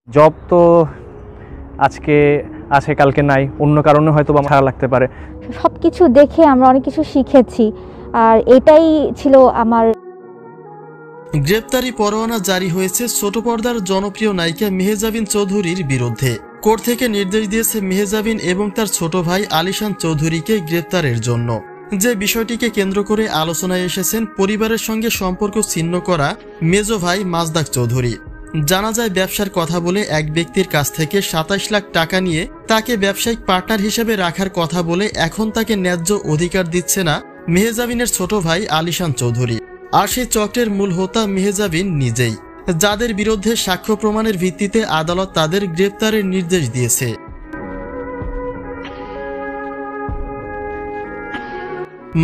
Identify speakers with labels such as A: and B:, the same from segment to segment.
A: Job তো আজকে আছে কালকে নাই, অন্য কারণে হয়তো বা খারাপ লাগতে পারে।
B: সবকিছু দেখে আমরা অনেক কিছু শিখেছি, আর এটাই ছিল আমার।
C: গ্রেপ্তারি পরোয়ানা জারি হয়েছে ছোট পর্দার জনপ্রিয় নায়িকা মেহজাবিন চৌধুরীর বিরুদ্ধে। কোর্ট থেকে নির্দেশ দিয়েছে মেহজাবিন এবং তার ছোট ভাই আলিশান চৌধুরীকে গ্রেপ্তারের জন্য। যে বিষয়টিকে কেন্দ্র করে আলোচনায় এসেছেন পরিবারের সঙ্গে সম্পর্ক ছিন্ন করা মেজো ভাই মাজদাক চৌধুরী। জানা যায়, ব্যবসার কথা বলে এক ব্যক্তির কাছ থেকে ২৭ লাখ টাকা নিয়ে তাকে ব্যবসায়িক পার্টনার হিসেবে রাখার কথা বলে এখন তাকে ন্যায্য অধিকার দিচ্ছে না মেহজাবিনের ছোট ভাই আলিশান চৌধুরী। আর সেই চক্রের মূল হোতা মেহজাবিন নিজেই, যাদের বিরুদ্ধে সাক্ষ্য প্রমাণের ভিত্তিতে আদালত তাদের গ্রেপ্তারের নির্দেশ দিয়েছে।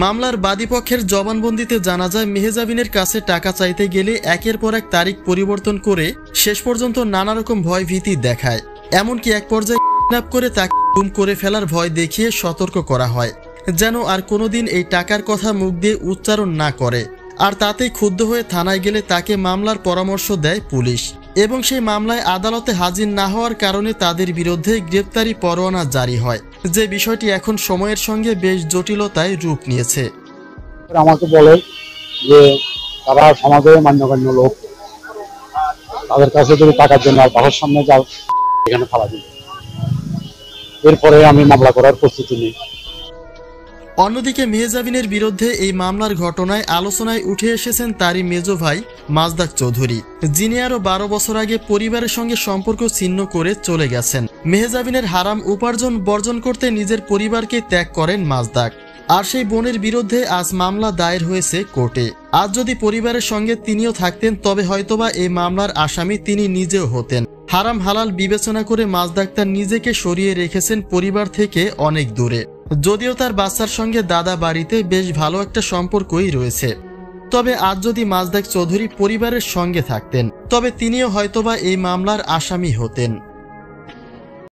C: মামলার বাদীপক্ষের জবানবন্দিতে জানা যায়, মেহজাবিনের কাছে টাকা চাইতে গেলে একের পর এক তারিখ পরিবর্তন করে শেষ পর্যন্ত নানা রকম ভয় ভীতি দেখায়। এমনকি এক পর্যায়ে কিডন্যাপ করে তাকে গুম করে ফেলার ভয় দেখিয়ে সতর্ক করা হয়, যেন আর কোনোদিন এই টাকার কথা মুখ দিয়ে উচ্চারণ না করে। আর তাতেই ক্ষুব্ধ হয়ে থানায় গেলে তাকে মামলার পরামর্শ দেয় পুলিশ, এবং সেই মামলায় আদালতে হাজির না হওয়ার কারণে তাদের বিরুদ্ধে গ্রেপ্তারি পরোয়ানা জারি হয়। যে বিষয়টি এখন সময়ের সঙ্গে বেশ জটিলতায় রূপ নিয়েছে।
D: আমাকে বলে যে তারা সমাজে মান্যগণ্য লোক, তাদের কাছে যদি টাকার জন্য আর বাসার সামনে যাও এখানে ফালা দিই, এরপরে আমি মামলা করার প্রস্তুতি নিই।
C: অন্যদিকে মেহজাবিনের বিরুদ্ধে এই মামলার ঘটনায় আলোচনায় উঠে এসেছেন তারই মেজো ভাই মাজদাক চৌধুরী, যিনি আরো ১২ বছর আগে পরিবারের সঙ্গে সম্পর্ক ছিন্ন করে চলে গেছেন। মেহজাবিনের হারাম উপার্জন বর্জন করতে নিজের পরিবারকে ত্যাগ করেন মাজদাক। আর সেই বোনের বিরুদ্ধে আজ মামলা দায়ের হয়েছে কোর্টে। আজ যদি পরিবারের সঙ্গে তিনিও থাকতেন তবে হয়তোবা এই মামলার আসামি তিনি নিজেও হতেন। হারাম হালাল বিবেচনা করে মাজদাক তার নিজেকে সরিয়ে রেখেছেন পরিবার থেকে অনেক দূরে। যদিও তার বাচ্চার সঙ্গে দাদা বাড়িতে বেশ ভালো একটা সম্পর্কই রয়েছে, তবে আজ যদি মাজদাক চৌধুরী পরিবারের সঙ্গে থাকতেন তবে তিনিও হয়তোবা এই মামলার আসামি হতেন।